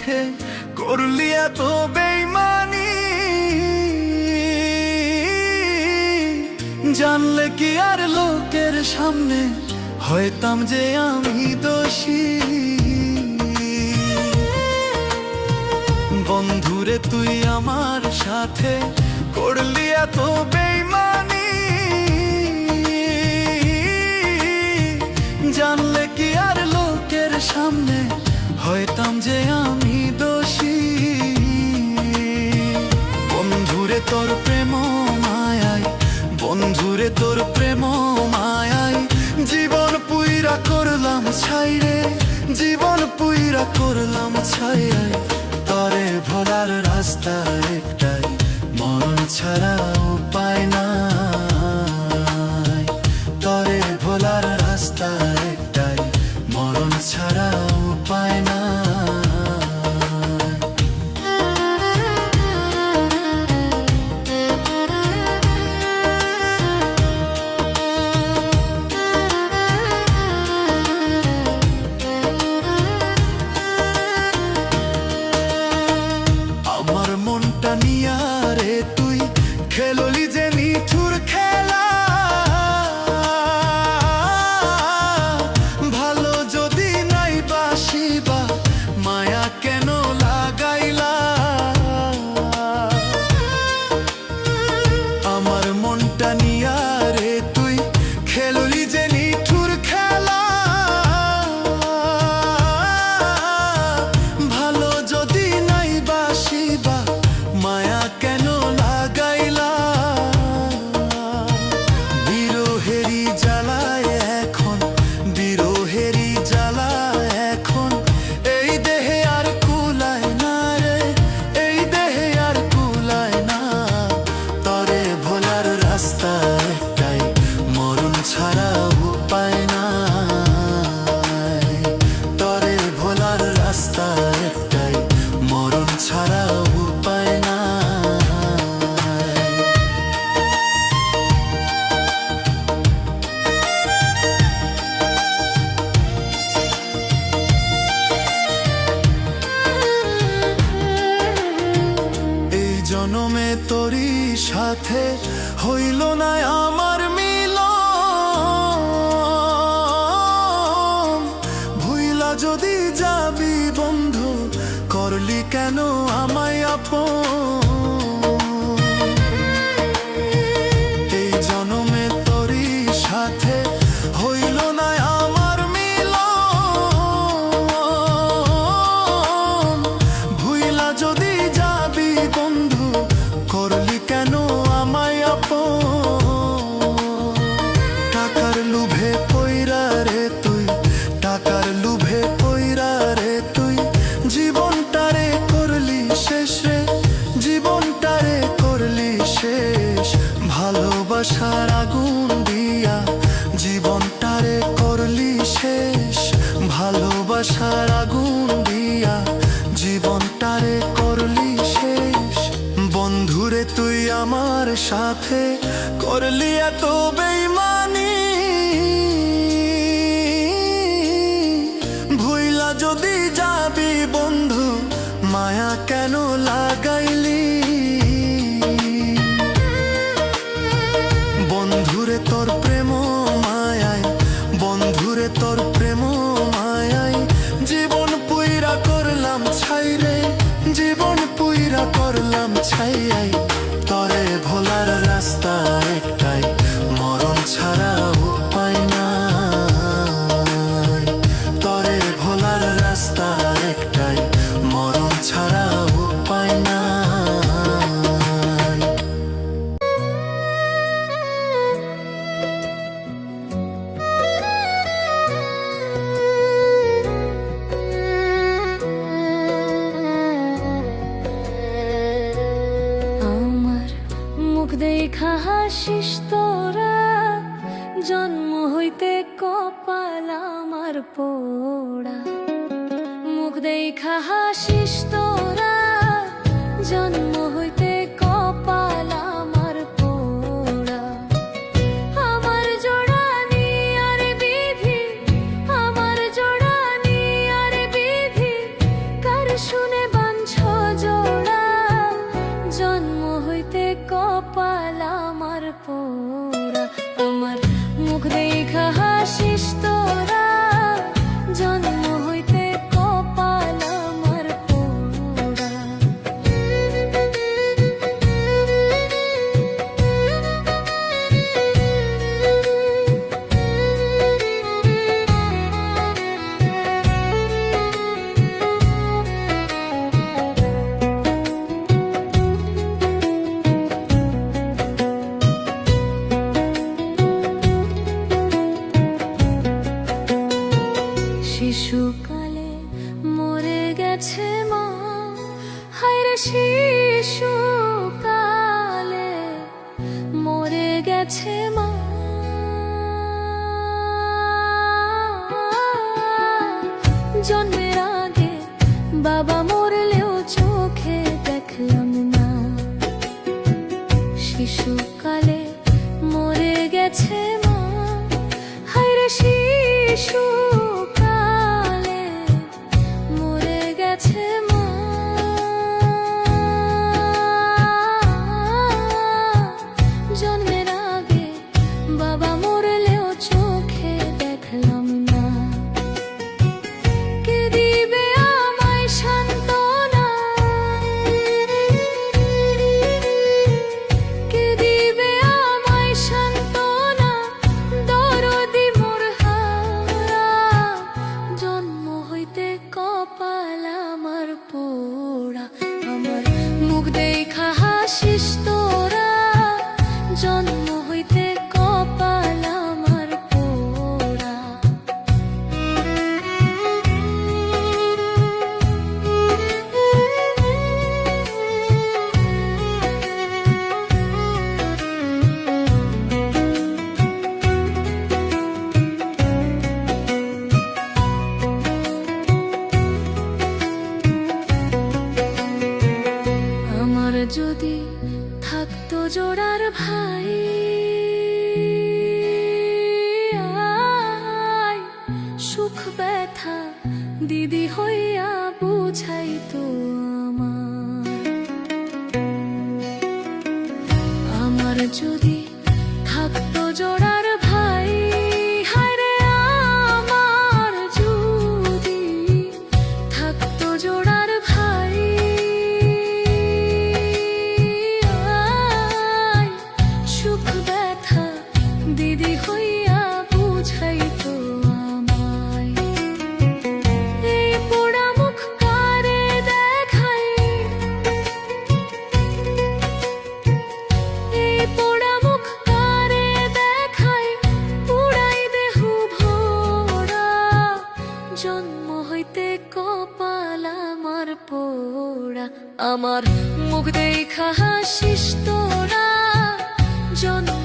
সাথে করলি এত বেইমানি। জানলে কি আর লোকের সামনে হইতাম যে আমি দোষী। বন্ধুরে তুই আমার সাথে করলি এত বেইমানি। জানলে কি আর লোকের সামনে হইতাম যে আমি দোষী। বন্ধুরে তোর প্রেম মায়ায়, বন্ধুরে তোর প্রেম মায়ায় জীবন পুইরা করলাম ছাই রে, জীবন পুইরা করলাম ছাই। তরে ভোলার রাস্তা একটাই, মরণ ছাড়া উপায় নাই। তরে ভোলার রাস্তা একটাই, মরণ ছাড়া উপায় নাই। আমার মনটা নিয়া রে তুই খেললি যে নিঠুর খেলা। ভালো যদি নাই বাসিবা মায়া কেন লাগাইলা। আমার মনটা নিয়া রে তুই খেললি যে নিঠুর খেলা। ভালো যদি নাই বাসিবা মায়া কেন লাগাইলা। বিরহেরি জ্বালায় এখন, বিরহেরি জ্বালায় এখন এই দেহে আর কুলায় না রে, এই দেহে আর কুলায় না। তরে ভোলার রাস্তা একটাই, মরণ ছাড়া উপায় নাই। তরে ভোলার রাস্তা একটাই, মরণ ছাড়া উপায় নাই। এই জনমে তোরই সাথে হইল না আমার মিলন। ভুইলা যদি যাবি বন্ধু করলি কেন আমায় আপন। এই জনমে তোরই সাথে হইল না আমার মিলন। ভুইলা যদি যাবি বন্ধু করলি কেন আমায় আপন। টাকার লোভে পইরা রে তুই, টাকার লোভে পইরা রে তুই জীবনটারে করলি শেষ রে, জীবনটারে করলি শেষ। ভালোবাসার আগুন দিয়া জীবনটারে করলি শেষ। ভালোবাসার আগুন দিয়া জীবনটারে করলি শেষ। বন্ধুরে তুই আমার সাথে করলি এত বেইমানি। ভুইলা যদি যাবি বন্ধু মায়া কেন লাগাইলি। বন্ধুরে তোর প্রেম মায়ায়, বন্ধুরে তোর প্রেম মায়ায় জীবন পুইরা করলাম ছাই রে, জীবন পুইরা করলাম ছাই। তরে ভোলার রাস্তা একটাই, মরণ ছাড়া উপায় নাই। তরে ভোলার রাস্তা একটাই, মরণ ছাড়া উপায় নাই। আমার মুখ দেখা হাসিস তোরা, জন্ম হইতে কপাল আমার পোড়া। মুখ দেখা হাসিস তোরা, জন্ম হইতে কপাল আমার পোড়া। আমার জোড়া নিয়ার বিধি, আমার জোড়া নিয়ার বিধি কার শুনে শিশুকালে মরে গেছে মা, জন্মের আগে বাবা মরলেও চোখে দেখলাম না। শিশুকালে মরে গেছে মা, হায়রে শিশুকালে মরে গেছে মা। জন্মের আগে বাবা মরলেও চোখে দেখলাম না। কে দিবে আমায় সান্ত্বনা, কে দিবে আমায় সান্ত্বনা, দরদি মোর হারা। জন্ম হইতে কপাল আমার পোড়া, আমার মুখ দেখা হাসিস তোরা। জন্ম হইতে কপাল আমার পোড়া। আমার যদি থাকতো জোড়ার ভাই, আয় সুখ ব্যথা দিদি হইয়া বুঝাইতো আমার। আমার যদি থাকতো জোড়ার ভাই, হায়রে আমার যদি থাকতো জোড়ার ভাই, আয় সুখ ব্যথা দিদি হইয়া বুঝাইতো আমায়। এই পোড়া মুখ কারে দেখাই, এই পোড়া মুখ কারে দেখাই, পুরাই দেহ ভোরা। জন্ম হইতে কপাল আমার পোড়া, আমার মুখ দেখা হাসিস তোরা। জন্ম